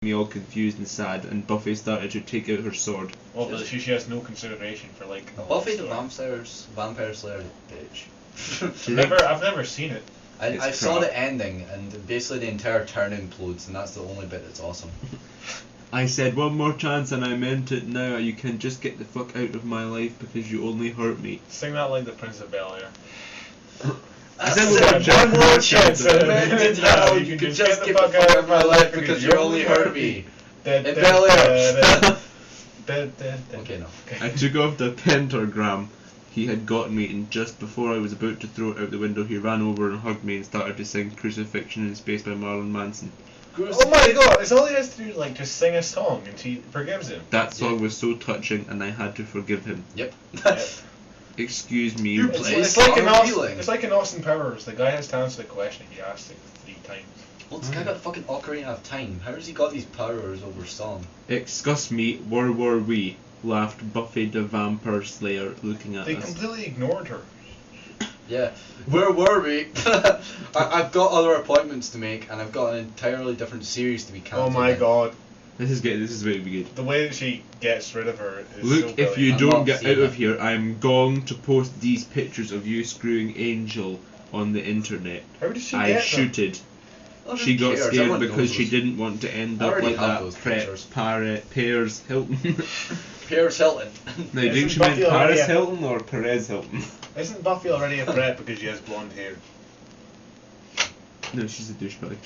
me all confused and sad, and Buffy started to take out her sword. Well, but she has no consideration for like. Buffy the Vampire Slayer, bitch. I've never seen it. I saw the ending, and basically the entire town implodes, and that's the only bit that's awesome. I said one more chance, and I meant it now. You can just get the fuck out of my life because you only hurt me. Sing that like the Prince of Bel-Air. I said one more chance, and I meant it now. You can just get the fuck out of my life because you only hurt me. In Bel-Air. Okay, no. I took off the pentagram he had gotten me, and just before I was about to throw it out the window, he ran over and hugged me and started to sing Crucifixion in Space by Marilyn Manson. Oh my god, it's all he has to do, like, just sing a song and she forgives him. That song was so touching, and I had to forgive him. Yep. Excuse me, it's like in Austin Powers, the guy has to answer the question he asked it 3 times. Well, this guy got fucking Ocarina of Time. How has he got these powers over song? Excuse me, where were we? Laughed Buffy the Vampire Slayer, looking at us. They completely ignored her. Yeah. Where were we? I've got other appointments to make, and I've got an entirely different series to be counted. Oh my god. This is good, this is very good. The way that she gets rid of her is Look, so if you brilliant. don't get out of here, I'm going to post these pictures of you screwing Angel on the internet. How did she I get them? shooted. Oh, She got cares? scared Everyone because knows she those. didn't want to end I up already like have that those prep Paris Hilton. Paris Hilton. No, do you think Isn't she meant Buffy already Paris a- Hilton or Perez Hilton? Isn't Buffy already a prep because she has blonde hair? No, she's a douchebag.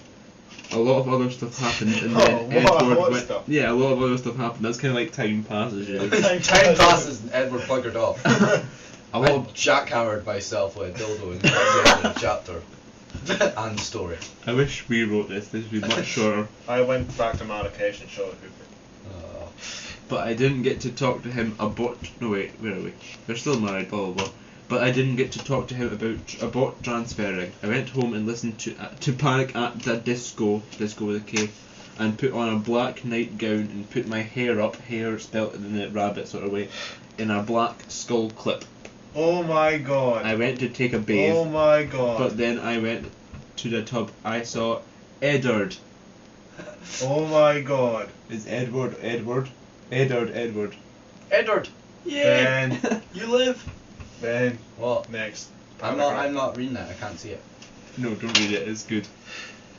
A lot of other stuff happened, and Oh, then what Edward went. stuff? Yeah, a lot of other stuff happened. That's kind of like time passes. Yeah. Time passes and Edward buggered off. A lot I'm of, jackhammered myself with a dildo in the chapter. And story. I wish we wrote this. This would be much shorter. I went back to Marrakesh and shot a hooker. But I didn't get to talk to him about. No wait, where are we? They're still married, blah blah blah. But I didn't get to talk to him about transferring. I went home and listened to Panic at the Disco with a K, and put on a black nightgown and put my hair up, hair spelt in the rabbit sort of way, in a black skull clip. Oh my god. I went to take a bathe. Oh my god. But then I went to the tub. I saw Eddard. Oh my god. Is Edward? Edward. Edward! Yeah. Ben. You live! Ben. What? Next. I'm not reading that, I can't see it. No, don't read it. It's good.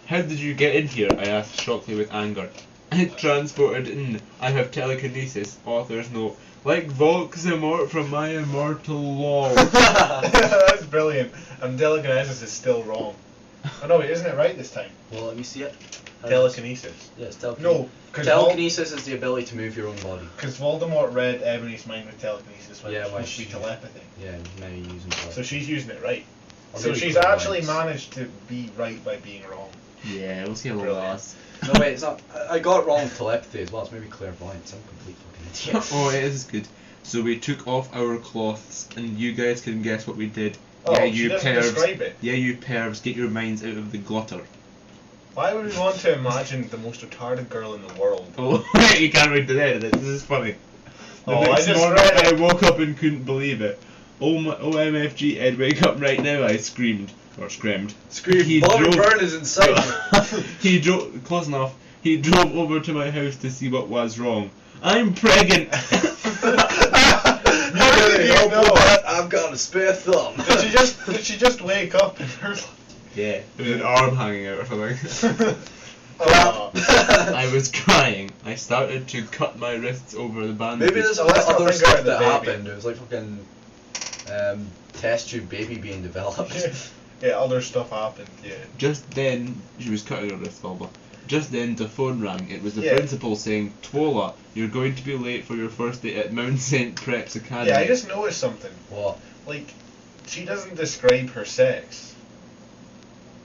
How did you get in here? I asked Shockley with anger. Transported in. I have telekinesis. Author's note. Like Voldemort from my immortal law. That's brilliant. And telekinesis is still wrong. Oh no, wait, isn't it right this time? Well, let me see it. Telekinesis. Yeah, it's telekinesis. No, because telekinesis is the ability to move your own body. Voldemort read Ebony's mind with telekinesis when Yeah, it was why supposed to be she- telepathy. Yeah, now you're using telepathy. So she's using it right. Or So maybe she's clairvoyance. actually managed to be right by being wrong. Yeah, we'll see how long Brilliant. it lasts. No, wait, it's not. I got it wrong with telepathy as well. It's maybe clairvoyance. I'm a complete fucking idiot. Oh, it is good. So we took off our cloths, and you guys can guess what we did. Oh, yeah, she you doesn't pervs. describe it. Yeah, you pervs, get your minds out of the gutter. Why would we want to imagine the most retarded girl in the world? Oh, you can't read the end. This is funny. The Oh, next I just morning read I it. woke up and couldn't believe it. OMFG, Ed, wake up right now, I screamed. Or screamed. Scream, Bobby Byrne is inside. He drove, close enough, he drove over to my house to see what was wrong. I'm pregnant! How did you know? I've got a spare thumb. Did she just wake up and her Yeah, there was an arm hanging out or something. Oh. I was crying. I started to cut my wrists over the bandage. Maybe there's Oh, let's not other think about stuff the that baby. happened. It was like fucking test tube baby being developed. Yeah, other stuff happened, yeah. Just then, she was cutting her wrist, blah blah. Just then the phone rang. It was the Yeah. principal saying, Twila, you're going to be late for your first day at Mount St. Preps Academy. Yeah, I just noticed something. What? Like, she doesn't describe her sex.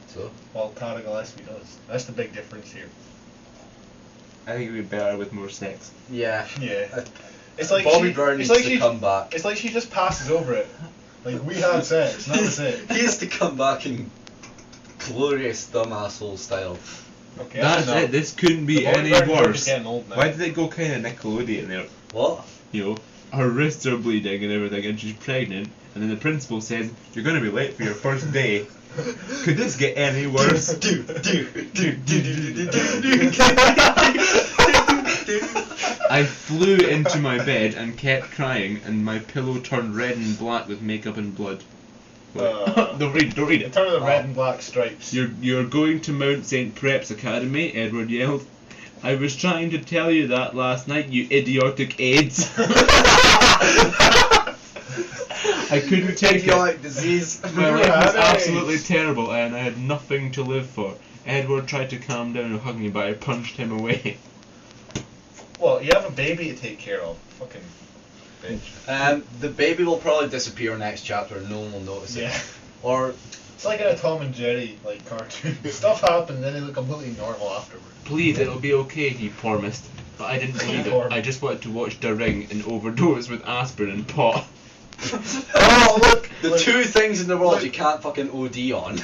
So? Well, Tara Gilesbie does. That's the big difference here. I think it would be better with more sex. Yeah. Yeah. It's like Bobby she, Byrne it's needs like to she, come back. It's like she just passes over it. Like, we had sex, that was it. He has to come back in glorious dumb asshole style. Okay, That's enough. it, this couldn't be The Bobby any Byrne joke is worse. getting old now. Why did it go kind of Nickelodeon there? What? You know, her wrists are bleeding and everything, and she's pregnant, and then the principal says, you're going to be late for your first day. Could this get any worse? I flew into my bed and kept crying, and my pillow turned red and black with makeup and blood. Don't read it. Turn of the red and black stripes. You're going to Mount St. Prep's Academy, Edward yelled. I was trying to tell you that last night, you idiotic AIDS. I couldn't take idiotic it. disease. My life was absolutely terrible and I had nothing to live for. Edward tried to calm down and hug me, but I punched him away. Well, you have a baby to take care of. Fucking bitch. The baby will probably disappear next chapter and no one will notice it. Yeah. Or it's like in a Tom and Jerry like cartoon. Stuff happened, then they look completely normal afterwards. Please, it'll be okay, he promised. But I didn't believe it. I just wanted to watch The Ring and overdose with aspirin and pot. oh look, the two things in the world you can't fucking OD on.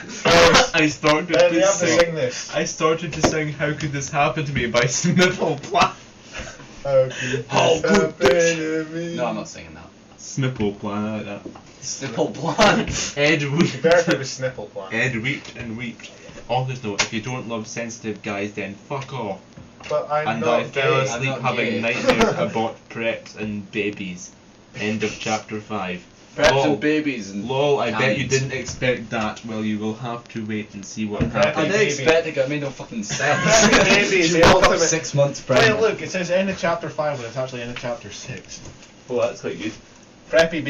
I started to sing this. I started to sing "How Could This Happen to Me" by Snipple Plan. How could this happen to me? No, I'm not singing that. Snipple Plan, I like that. Snipple Plan. Ed weeped. Better was Snipple Plan. Ed wept and wept. Author's note: if you don't love sensitive guys, then fuck off. But I'm and not I fell gay. asleep I'm not having gay. nightmares about preps and babies. End of chapter 5. Preps Lol. and babies and Lol, I bet you cans. didn't expect that. Well, you will have to wait and see what And I happens. didn't expect it, it made no fucking sense. Baby is She the woke up ultimate- 6 months Wait, pregnant. look, it says end of chapter 5, but it's actually end of chapter 6. Oh, that's quite good. Preppy baby.